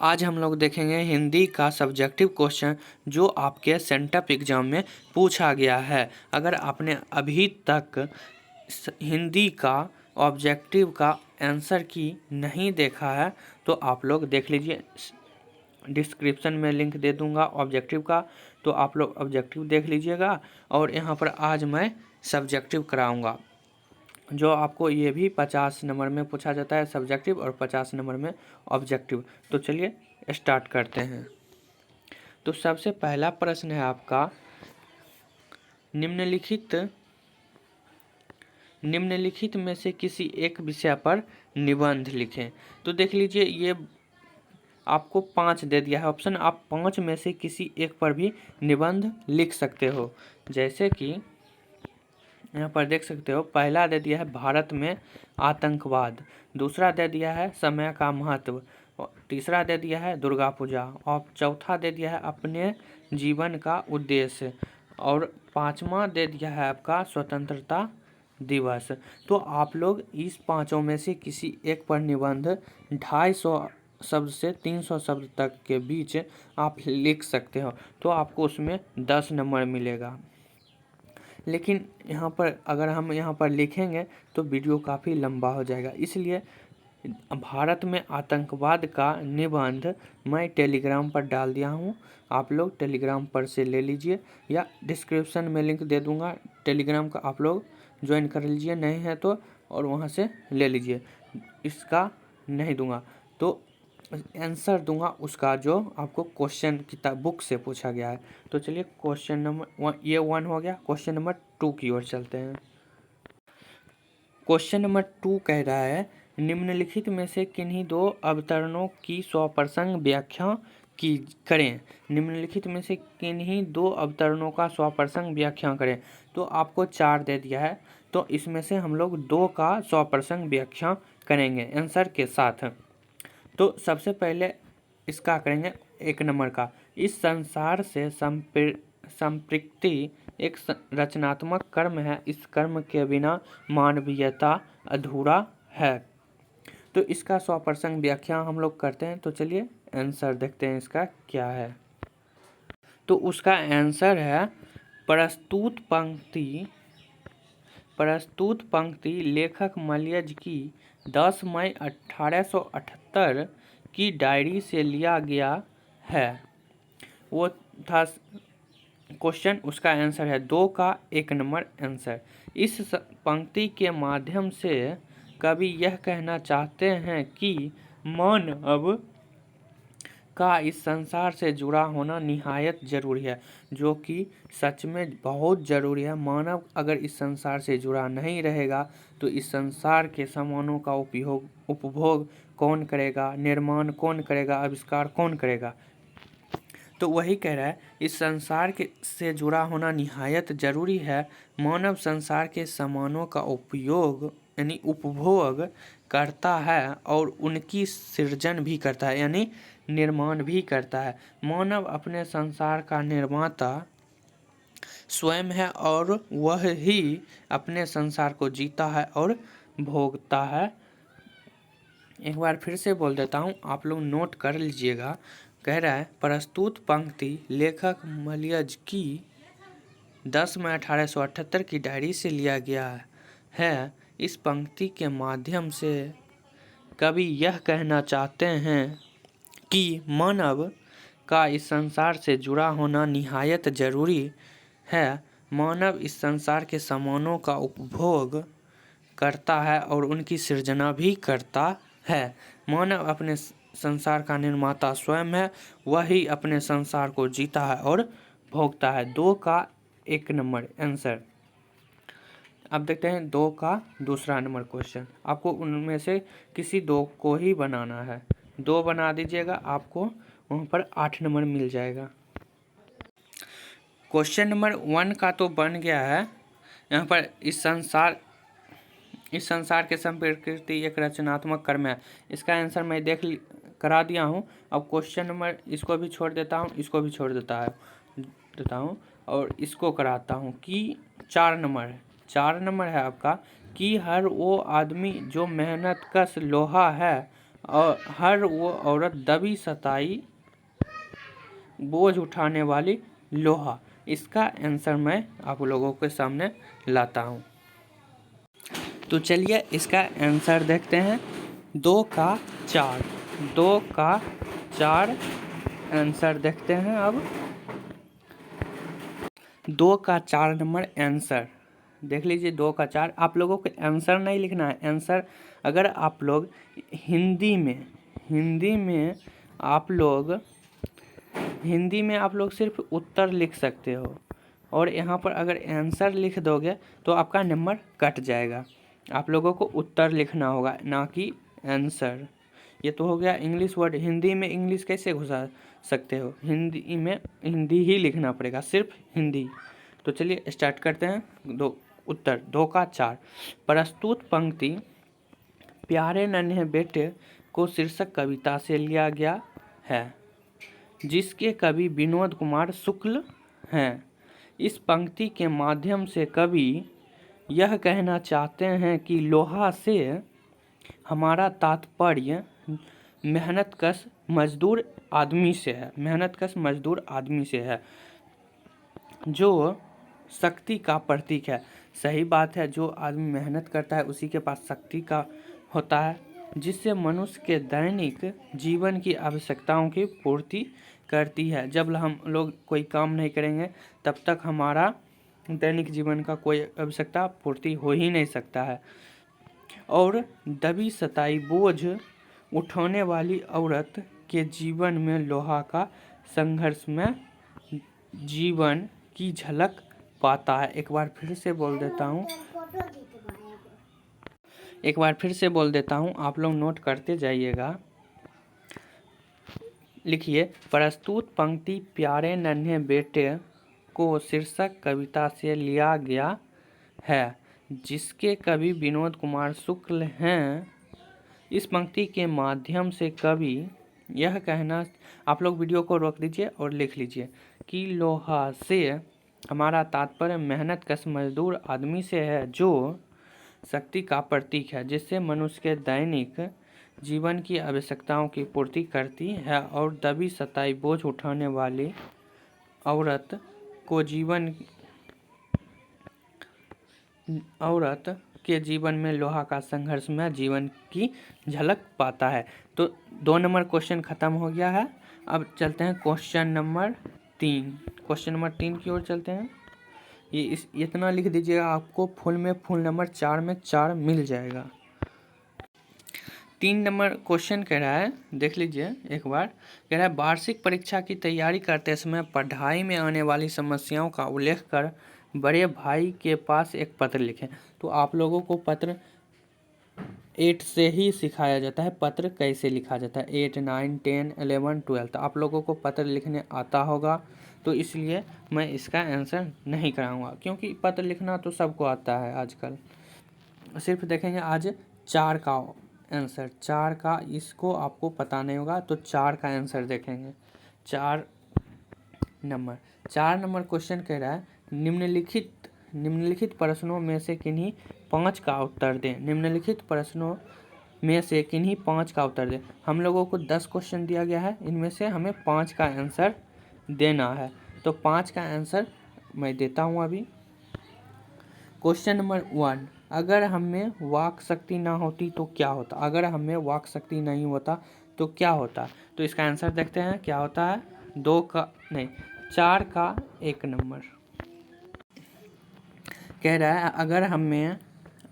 आज हम लोग देखेंगे हिंदी का सब्जेक्टिव क्वेश्चन जो आपके सेंटअप एग्जाम में पूछा गया है। अगर आपने अभी तक हिंदी का ऑब्जेक्टिव का आंसर की नहीं देखा है तो आप लोग देख लीजिए, डिस्क्रिप्शन में लिंक दे दूंगा ऑब्जेक्टिव का, तो आप लोग ऑब्जेक्टिव देख लीजिएगा। और यहाँ पर आज मैं सब्जेक्टिव कराऊंगा, जो आपको ये भी 50 नंबर में पूछा जाता है सब्जेक्टिव और 50 नंबर में ऑब्जेक्टिव। तो चलिए स्टार्ट करते हैं। तो सबसे पहला प्रश्न है आपका, निम्नलिखित में से किसी एक विषय पर निबंध लिखें। तो देख लीजिए, ये आपको 5 दे दिया है ऑप्शन। आप 5 में से किसी एक पर भी निबंध लिख सकते हो। जैसे कि यहाँ पर देख सकते हो, पहला दे दिया है भारत में आतंकवाद, दूसरा दे दिया है समय का महत्व, तीसरा दे दिया है दुर्गा पूजा, और चौथा दे दिया है अपने जीवन का उद्देश्य, और पांचवा दे दिया है आपका स्वतंत्रता दिवस। तो आप लोग इस पांचों में से किसी एक पर निबंध 250 शब्द से 300 शब्द तक के बीच आप लिख सकते हो, तो आपको उसमें 10 नंबर मिलेगा। लेकिन यहाँ पर अगर हम यहाँ पर लिखेंगे तो वीडियो काफ़ी लंबा हो जाएगा, इसलिए भारत में आतंकवाद का निबंध मैं टेलीग्राम पर डाल दिया हूँ। आप लोग टेलीग्राम पर से ले लीजिए, या डिस्क्रिप्शन में लिंक दे दूँगा टेलीग्राम का, आप लोग ज्वाइन कर लीजिए, नहीं है तो और वहाँ से ले लीजिए। इसका नहीं दूँगा तो आंसर दूंगा उसका जो आपको क्वेश्चन किताब बुक से पूछा गया है। तो चलिए क्वेश्चन नंबर ये 1 हो गया। क्वेश्चन नंबर 2 की ओर चलते हैं। क्वेश्चन नंबर 2 कह रहा है, निम्नलिखित में से किन्हीं दो अवतरणों की स्वप्रसंग व्याख्या की करें। निम्नलिखित में से किन्हीं दो अवतरणों का स्वप्रसंग व्याख्या करें। तो आपको 4 दे दिया है, तो इसमें से हम लोग 2 का स्वप्रसंग व्याख्या करेंगे आंसर के साथ। तो सबसे पहले इसका करेंगे 1 नंबर का, इस संसार से संपृक्ति एक रचनात्मक कर्म है, इस कर्म के बिना मानवीयता अधूरा है। तो इसका स्वप्रसंग व्याख्या हम लोग करते हैं। तो चलिए आंसर देखते हैं इसका क्या है। तो उसका आंसर है, प्रस्तुत पंक्ति लेखक मलयज की 10 मई 1878 की डायरी से लिया गया है। वो था क्वेश्चन, उसका आंसर है 2 का 1 नंबर आंसर। इस पंक्ति के माध्यम से कवि यह कहना चाहते हैं कि मानव का इस संसार से जुड़ा होना निहायत जरूरी है, जो कि सच में बहुत ज़रूरी है। मानव अगर इस संसार से जुड़ा नहीं रहेगा तो इस संसार के सामानों का उपभोग कौन करेगा, निर्माण कौन करेगा, आविष्कार कौन करेगा। तो वही कह रहा है, इस संसार से जुड़ा होना निहायत जरूरी है। मानव संसार के सामानों का उपयोग यानी उपभोग करता है और उनकी सृजन भी करता है यानी निर्माण भी करता है। मानव अपने संसार का निर्माता स्वयं है और वह ही अपने संसार को जीता है और भोगता है। एक बार फिर से बोल देता हूँ, आप लोग नोट कर लीजिएगा। कह रहा है, प्रस्तुत पंक्ति लेखक मलयज की 10 मई 1878 की डायरी से लिया गया है। इस पंक्ति के माध्यम से कवि यह कहना चाहते हैं कि मानव का इस संसार से जुड़ा होना निहायत जरूरी है। मानव इस संसार के सामानों का उपभोग करता है और उनकी सृजना भी करता है। मानव अपने संसार का निर्माता स्वयं है, वही अपने संसार को जीता है और भोगता है। 2 का 1 नंबर आंसर। अब देखते हैं 2 का दूसरा नंबर क्वेश्चन। आपको उनमें से किसी 2 को ही बनाना है। 2 बना दीजिएगा, आपको वहाँ पर 8 नंबर मिल जाएगा। क्वेश्चन नंबर 1 का तो बन गया है। यहाँ पर इस संसार के संप्रकृति एक रचनात्मक कर्म है, इसका आंसर मैं करा दिया हूँ। अब क्वेश्चन नंबर इसको भी छोड़ देता हूँ, इसको भी छोड़ देता हूँ और इसको कराता हूँ कि 4 नंबर है आपका, कि हर वो आदमी जो मेहनत कश लोहा है और हर वो औरत दबी सताई बोझ उठाने वाली लोहा। इसका आंसर मैं आप लोगों के सामने लाता हूँ। तो चलिए इसका आंसर देखते हैं। 2 का 4, 2 का 4 आंसर देखते हैं। अब 2 का 4 नंबर आंसर देख लीजिए। 2 का 4 आप लोगों को आंसर नहीं लिखना है। आंसर अगर आप लोग हिंदी में आप लोग सिर्फ उत्तर लिख सकते हो, और यहाँ पर अगर आंसर लिख दोगे तो आपका नंबर कट जाएगा। आप लोगों को उत्तर लिखना होगा, ना कि आंसर। ये तो हो गया इंग्लिश वर्ड। हिंदी में इंग्लिश कैसे घुसा सकते हो? हिंदी में हिंदी ही लिखना पड़ेगा, सिर्फ हिंदी। तो चलिए स्टार्ट करते हैं। उत्तर 2 का 4। प्रस्तुत पंक्ति प्यारे नन्हे बेटे को शीर्षक कविता से लिया गया है, जिसके कवि विनोद कुमार शुक्ल हैं। इस पंक्ति के माध्यम से कवि यह कहना चाहते हैं कि लोहा से हमारा तात्पर्य मेहनतकश मजदूर आदमी से है। मेहनतकश मजदूर आदमी से है, जो शक्ति का प्रतीक है। सही बात है, जो आदमी मेहनत करता है उसी के पास शक्ति का होता है, जिससे मनुष्य के दैनिक जीवन की आवश्यकताओं की पूर्ति करती है। जब हम लोग कोई काम नहीं करेंगे तब तक हमारा दैनिक जीवन का कोई आवश्यकता पूर्ति हो ही नहीं सकता है। और दबी सताई बोझ उठाने वाली औरत के जीवन में लोहा का संघर्ष में जीवन की झलक पाता है। एक बार फिर से बोल देता हूँ, आप लोग नोट करते जाइएगा। लिखिए, प्रस्तुत पंक्ति प्यारे नन्हे बेटे को शीर्षक कविता से लिया गया है, जिसके कवि विनोद कुमार शुक्ल हैं। इस पंक्ति के माध्यम से कवि यह कहना, आप लोग वीडियो को रोक दीजिए और लिख लीजिए कि लोहा से हमारा तात्पर्य मेहनतकश मजदूर आदमी से है, जो शक्ति का प्रतीक है, जिससे मनुष्य के दैनिक जीवन की आवश्यकताओं की पूर्ति करती है। और दबी सताई बोझ उठाने वाली औरत के जीवन में लोहा का संघर्ष में जीवन की झलक पाता है। तो 2 नंबर क्वेश्चन खत्म हो गया है। अब चलते हैं क्वेश्चन नंबर 3। क्वेश्चन नंबर 3 की ओर चलते हैं। ये इतना लिख दीजिएगा, आपको फुल नंबर 4 में 4 मिल जाएगा। 3 नंबर क्वेश्चन कह रहा है, देख लीजिए एक बार। कह रहा है, वार्षिक परीक्षा की तैयारी करते समय पढ़ाई में आने वाली समस्याओं का उल्लेख कर बड़े भाई के पास एक पत्र लिखें। तो आप लोगों को पत्र 8 से ही सिखाया जाता है, पत्र कैसे लिखा जाता है। 8, 9, 10, 11, 12 आप लोगों को पत्र लिखने आता होगा, तो इसलिए मैं इसका आंसर नहीं कराऊंगा, क्योंकि पत्र लिखना तो सबको आता है आजकल। सिर्फ देखेंगे आज 4 का आंसर, 4 का, इसको आपको पता नहीं होगा तो 4 का आंसर देखेंगे। 4 नंबर क्वेश्चन कह रहा है, निम्नलिखित प्रश्नों में से किन्हीं 5 का उत्तर दें। निम्नलिखित प्रश्नों में से किन्हीं 5 का उत्तर दें। हम लोगों को 10 क्वेश्चन दिया गया है, इनमें से हमें 5 का आंसर देना है। तो 5 का आंसर मैं देता हूँ अभी। क्वेश्चन नंबर 1, अगर हमें वाक शक्ति ना होती तो क्या होता? अगर हमें वाक शक्ति नहीं होता तो क्या होता? तो इसका आंसर देखते हैं क्या होता है। 4 का 1 नंबर कह रहा है,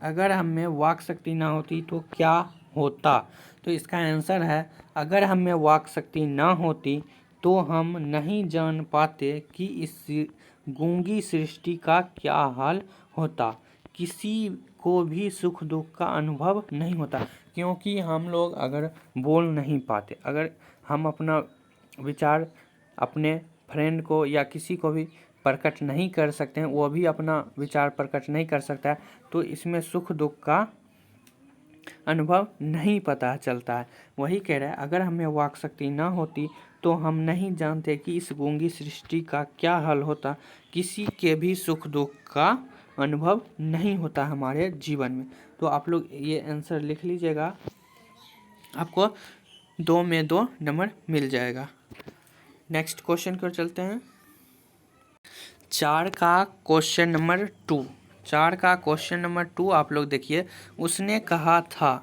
अगर हमें वाक शक्ति ना होती तो क्या होता? तो इसका आंसर है, अगर हमें वाक शक्ति ना होती तो हम नहीं जान पाते कि इस गूंगी सृष्टि का क्या हाल होता। किसी को भी सुख दुख का अनुभव नहीं होता, क्योंकि हम लोग अगर बोल नहीं पाते, अगर हम अपना विचार अपने फ्रेंड को या किसी को भी प्रकट नहीं कर सकते हैं, वो भी अपना विचार प्रकट नहीं कर सकता है, तो इसमें सुख दुख का अनुभव नहीं पता चलता है। वही कह रहा है, अगर हमें वाक शक्ति ना होती तो हम नहीं जानते कि इस गूंगी सृष्टि का क्या हाल होता। किसी के भी सुख दुख का अनुभव नहीं होता हमारे जीवन में। तो आप लोग ये आंसर लिख लीजिएगा। आपको 2 में 2 नंबर मिल जाएगा। नेक्स्ट क्वेश्चन की ओर चलते हैं। 4 का क्वेश्चन नंबर 2। 4 का क्वेश्चन नंबर 2 आप लोग देखिए। उसने कहा था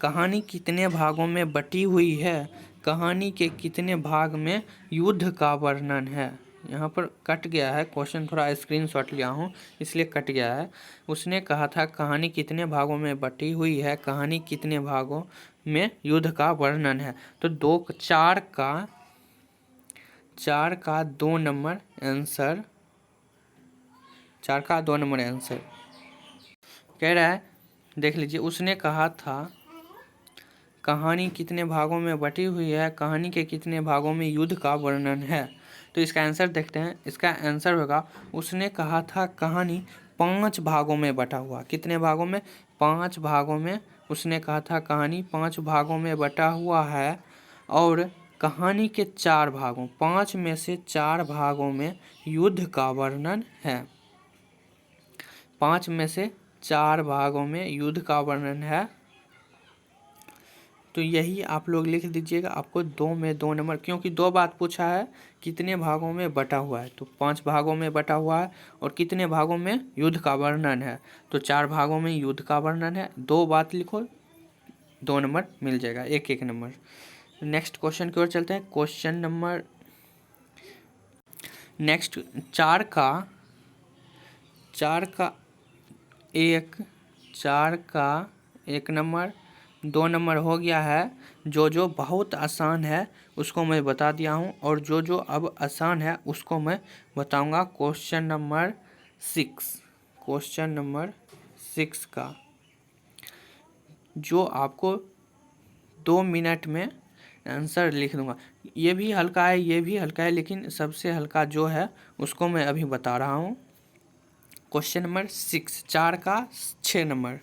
कहानी कितने भागों में बटी हुई है, कहानी के कितने भाग में युद्ध का वर्णन है। यहाँ पर कट गया है क्वेश्चन, थोड़ा स्क्रीनशॉट लिया हूँ इसलिए कट गया है। उसने कहा था कहानी कितने भागों में बटी हुई है, कहानी कितने भागों में युद्ध का वर्णन है। तो 4 का 2 नंबर आंसर, 4 का 2 नंबर आंसर कह रहा है। देख लीजिए, उसने कहा था कहानी कितने भागों में बटी हुई है, कहानी के कितने भागों में युद्ध का वर्णन है। तो इसका आंसर देखते हैं। इसका आंसर होगा उसने कहा था कहानी 5 भागों में बटा हुआ। कितने भागों में? 5 भागों में। उसने कहा था कहानी 5 भागों में बटा हुआ है और कहानी के 4 भागों, 5 में से 4 भागों में युद्ध का वर्णन है। 5 में से 4 भागों में युद्ध का वर्णन है। तो यही आप लोग लिख दीजिएगा। आपको 2 में 2 नंबर, क्योंकि 2 बात पूछा है कितने भागों में बटा हुआ है, तो 5 भागों में बटा हुआ है और कितने भागों में युद्ध का वर्णन है, तो 4 भागों में युद्ध का वर्णन है। 2 बात लिखो, 2 नंबर मिल जाएगा, एक एक नंबर। नेक्स्ट क्वेश्चन की ओर चलते हैं। क्वेश्चन नंबर नेक्स्ट 4 का 1 नंबर, 2 नंबर हो गया है। जो बहुत आसान है उसको मैं बता दिया हूँ और जो अब आसान है उसको मैं बताऊँगा। क्वेश्चन नंबर 6 का जो आपको 2 मिनट में आंसर लिख दूंगा। ये भी हल्का है, ये भी हल्का है, लेकिन सबसे हल्का जो है उसको मैं अभी बता रहा हूँ। क्वेश्चन नंबर 6, 4 का 6 नंबर।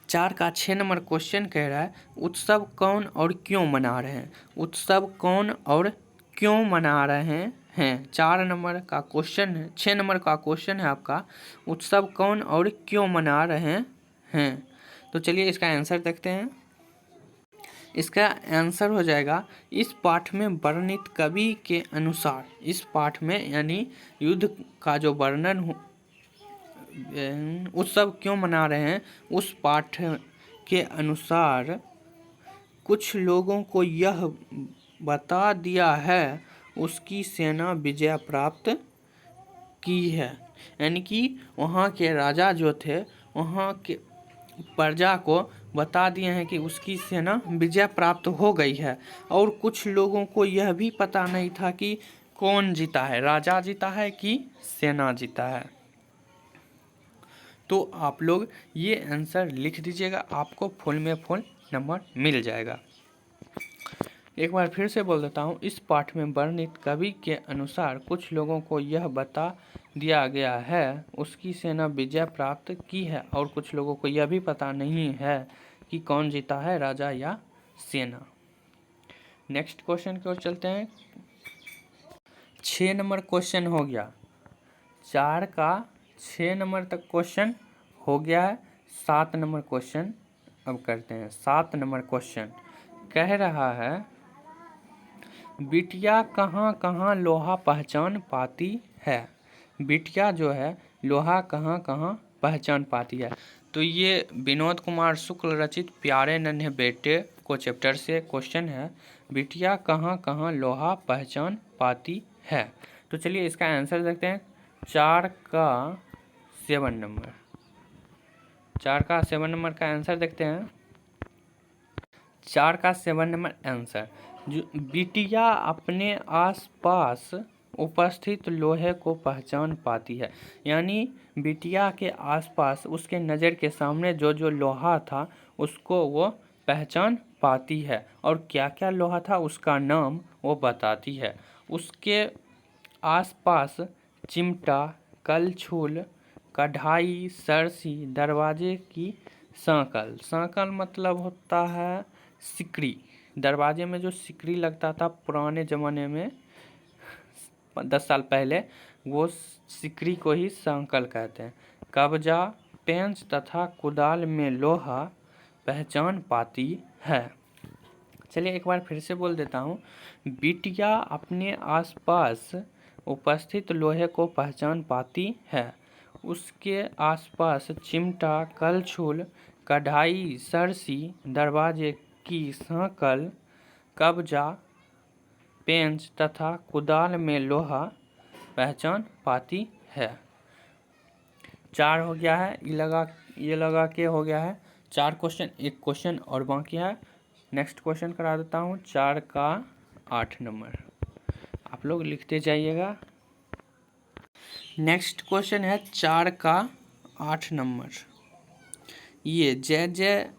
4 का 6 नंबर क्वेश्चन कह रहा है उत्सव कौन और क्यों मना रहे हैं। उत्सव कौन और क्यों मना रहे हैं। 4 नंबर का क्वेश्चन है, 6 नंबर का क्वेश्चन है आपका, उत्सव कौन और क्यों मना रहे हैं। तो चलिए इसका आंसर देखते हैं। इसका आंसर हो जाएगा इस पाठ में वर्णित कवि के अनुसार। इस पाठ में यानी युद्ध का जो वर्णन उत्सव क्यों मना रहे हैं, उस पाठ के अनुसार कुछ लोगों को यह बता दिया है उसकी सेना विजय प्राप्त की है। यानी कि वहाँ के राजा जो थे वहाँ के प्रजा को बता दिए हैं कि उसकी सेना विजय प्राप्त हो गई है। और कुछ लोगों को यह भी पता नहीं था कि कौन जीता है, राजा जीता है कि सेना जीता है। तो आप लोग ये आंसर लिख दीजिएगा, आपको फुल में फुल नंबर मिल जाएगा। एक बार फिर से बोल देता हूँ। इस पाठ में वर्णित कवि के अनुसार कुछ लोगों को यह बता दिया गया है उसकी सेना विजय प्राप्त की है और कुछ लोगों को यह भी पता नहीं है कि कौन जीता है, राजा या सेना। नेक्स्ट क्वेश्चन की ओर चलते हैं। 6 नंबर क्वेश्चन हो गया। 4 का 6 नंबर तक क्वेश्चन हो गया है। 7 नंबर क्वेश्चन अब करते हैं। 7 नंबर क्वेश्चन कह रहा है बिटिया कहाँ कहाँ लोहा पहचान पाती है। बिटिया जो है लोहा कहाँ कहाँ पहचान पाती है। तो ये विनोद कुमार शुक्ल रचित प्यारे नन्हे बेटे को चैप्टर से क्वेश्चन है। बिटिया कहाँ कहाँ लोहा पहचान पाती है। तो चलिए इसका आंसर देखते हैं। 4 का 7 नंबर, 4 का 7 नंबर का आंसर देखते हैं। 4 का 7 नंबर आंसर, जो बिटिया अपने आसपास उपस्थित लोहे को पहचान पाती है। यानी बिटिया के आसपास उसके नज़र के सामने जो लोहा था उसको वो पहचान पाती है और क्या क्या लोहा था उसका नाम वो बताती है। उसके आसपास चिमटा, कलछुल, कढ़ाई, सरसी, दरवाजे की सांकल। सांकल मतलब होता है सिकड़ी। दरवाजे में जो सिकड़ी लगता था पुराने ज़माने में 10 साल पहले, वो सिकड़ी को ही सांकल कहते हैं। कब्जा, पेंच तथा कुदाल में लोहा पहचान पाती है। चलिए एक बार फिर से बोल देता हूँ। बिटिया अपने आसपास उपस्थित लोहे को पहचान पाती है। उसके आसपास चिमटा, कलछुल, कढ़ाई, सरसी, दरवाजे की सांकल, कब्जा, पेंच तथा कुदाल में लोहा पहचान पाती है। 4 हो गया है, ये लगा के हो गया है 4 क्वेश्चन। एक क्वेश्चन और बाकी है, नेक्स्ट क्वेश्चन करा देता हूँ। 4 का 8 नंबर आप लोग लिखते जाइएगा। नेक्स्ट क्वेश्चन है 4 का 8 नंबर। ये जय जय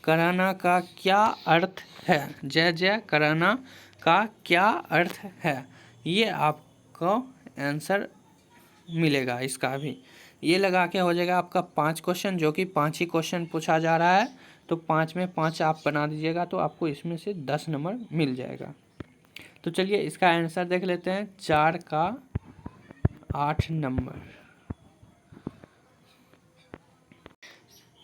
कराना का क्या अर्थ है? जय जय कराना का क्या अर्थ है? ये आपको आंसर मिलेगा इसका भी। ये लगा के हो जाएगा आपका 5 क्वेश्चन, जो कि 5 ही क्वेश्चन पूछा जा रहा है। तो 5 में 5 आप बना दीजिएगा तो आपको इसमें से 10 नंबर मिल जाएगा। तो चलिए इसका आंसर देख लेते हैं। 4 का 8 नंबर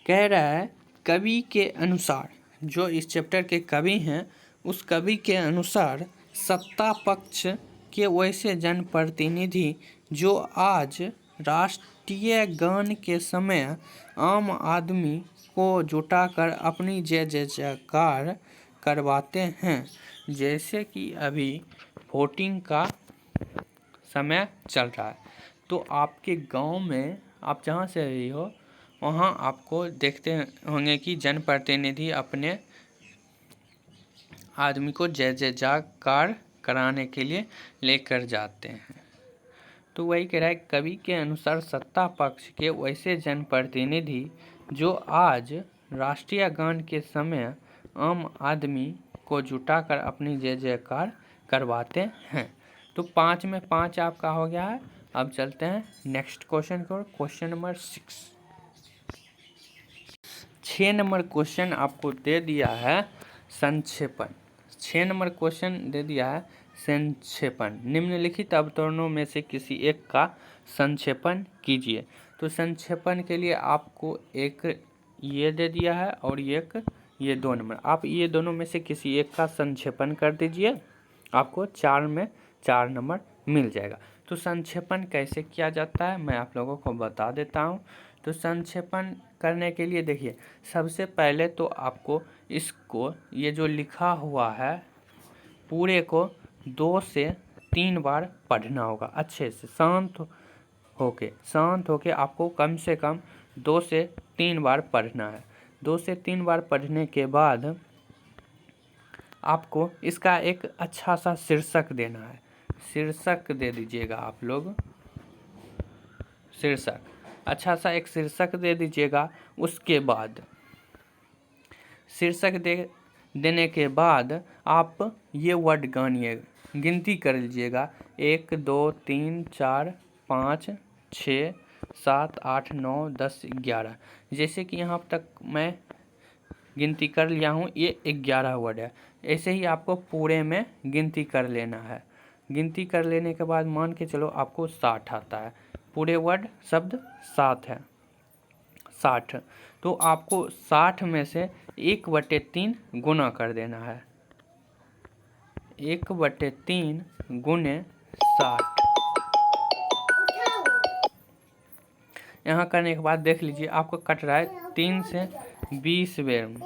कह रहा है, कवि के अनुसार, जो इस चैप्टर के कवि हैं उस कवि के अनुसार सत्ता पक्ष के वैसे जनप्रतिनिधि जो आज राष्ट्रीय गान के समय आम आदमी को जुटाकर अपनी जय जयकार करवाते हैं। जैसे कि अभी वोटिंग का समय चल रहा है, तो आपके गांव में आप जहां से रही हो वहां आपको देखते होंगे कि जनप्रतिनिधि अपने आदमी को जय जयकार कराने के लिए लेकर जाते हैं। तो वही कह रहा है, कवि के अनुसार सत्ता पक्ष के वैसे जनप्रतिनिधि जो आज राष्ट्रीय गान के समय आम आदमी को जुटाकर अपनी जय जयकार करवाते हैं। तो 5 में 5 आपका हो गया है। अब चलते हैं नेक्स्ट क्वेश्चन को, क्वेश्चन नंबर 6। 6 नंबर क्वेश्चन आपको दे दिया है संक्षेपण। 6 नंबर क्वेश्चन दे दिया है संक्षेपण। निम्नलिखित अवतरणों में से किसी एक का संक्षेपण कीजिए। तो संक्षेपण के लिए आपको एक ये दे दिया है और एक ये 2 नंबर। आप ये दोनों में से किसी एक का संक्षेपण कर दीजिए, आपको 4 में 4 नंबर मिल जाएगा। तो संक्षेपण कैसे किया जाता है मैं आप लोगों को बता देता हूँ। तो संक्षेपण करने के लिए देखिए, सबसे पहले तो आपको इसको, ये जो लिखा हुआ है पूरे को 2 से 3 बार पढ़ना होगा अच्छे से, शांत होके आपको कम से कम 2 से 3 बार पढ़ना है। 2 से 3 बार पढ़ने के बाद आपको इसका एक अच्छा सा शीर्षक देना है। शीर्षक दे दीजिएगा आप लोग, शीर्षक अच्छा सा एक शीर्षक दे दीजिएगा। उसके बाद शीर्षक देने के बाद आप ये वर्ड गानिए, गिनती कर लीजिएगा 1 2 3 4 5 6 7 8 9 10 11। जैसे कि यहाँ तक मैं गिनती कर लिया हूँ, ये 11 वर्ड है। ऐसे ही आपको पूरे में गिनती कर लेना है। गिनती कर लेने के बाद मान के चलो आपको 60 आता है। पूरे वर्ड शब्द 7 है, 60। तो आपको 60 में से 1/3 गुना कर देना है। 1/3 गुने 60। यहाँ करने के बाद देख लीजिए आपको कट रहा है 3 से 20 बेर में।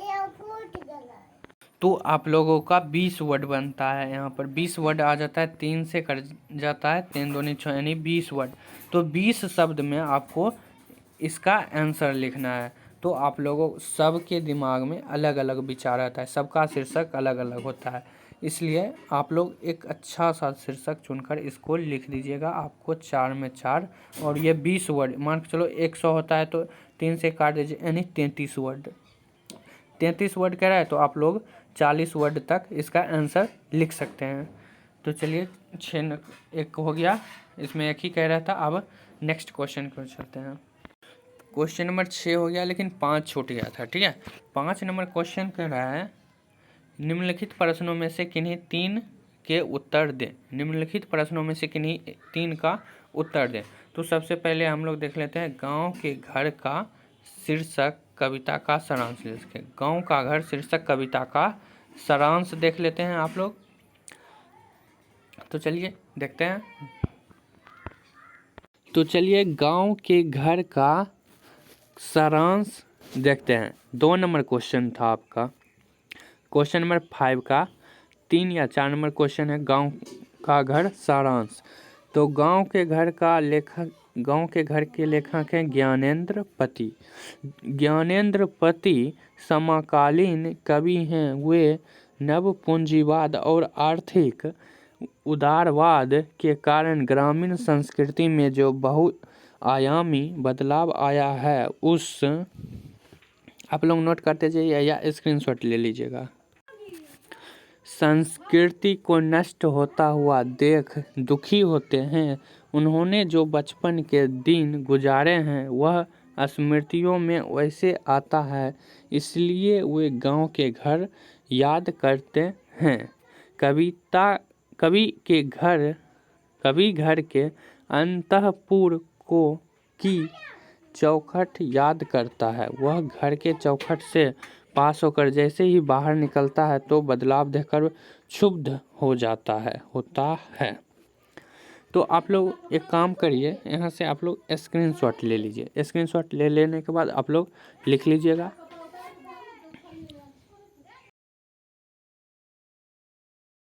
तो आप लोगों का 20 वर्ड बनता है। यहाँ पर 20 वर्ड आ जाता है, 3 से कट जाता है, 3 दूनी 6 यानी 20 वर्ड। तो 20 शब्द में आपको इसका आंसर लिखना है। तो आप लोगों सबके दिमाग में अलग अलग विचार आता है, सबका शीर्षक अलग अलग होता है, इसलिए आप लोग एक अच्छा सा शीर्षक चुनकर इसको लिख दीजिएगा। आपको 4 में 4 और ये 20 वर्ड, मान के चलो 100 होता है तो 3 से काट दीजिए यानी 33 वर्ड। 33 वर्ड कह रहा है तो आप लोग 40 वर्ड तक इसका आंसर लिख सकते हैं। तो चलिए 6 एक हो गया, इसमें एक ही कह रहा था। अब नेक्स्ट क्वेश्चन को चलते हैं। क्वेश्चन नंबर 6 हो गया लेकिन 5 छूट गया था, ठीक है। 5 नंबर क्वेश्चन कह रहा है, निम्नलिखित प्रश्नों में से किन्हीं 3 के उत्तर दें। निम्नलिखित प्रश्नों में से किन्हीं 3 का उत्तर दें। तो सबसे पहले हम लोग देख लेते हैं, गांव के घर का शीर्षक कविता का सारांश लिखें। गांव का घर शीर्षक कविता का सारांश देख लेते हैं आप लोग। तो चलिए देखते हैं। तो चलिए गांव के घर का सारांश देखते हैं। 2 नंबर क्वेश्चन था आपका। क्वेश्चन नंबर 5 का 3 या 4 नंबर क्वेश्चन है गांव का घर सारांश। तो गांव के घर के लेखक हैं ज्ञानेंद्र पति। ज्ञानेंद्र पति समकालीन कवि हैं। वे नव पूंजीवाद और आर्थिक उदारवाद के कारण ग्रामीण संस्कृति में जो बहुआयामी बदलाव आया है उस आप लोग नोट करते जाइए या स्क्रीनशॉट ले लीजिएगा। संस्कृति को नष्ट होता हुआ देख दुखी होते हैं। उन्होंने जो बचपन के दिन गुजारे हैं वह स्मृतियों में वैसे आता है, इसलिए वे गांव के घर याद करते हैं। कवि घर के अंतःपुर की चौखट याद करता है। वह घर के चौखट से पास होकर जैसे ही बाहर निकलता है तो बदलाव देखकर क्षुब्ध होता है। तो आप लोग एक काम करिए, यहाँ से आप लोग स्क्रीनशॉट ले लीजिए। स्क्रीनशॉट ले लेने के बाद आप लोग लिख लीजिएगा।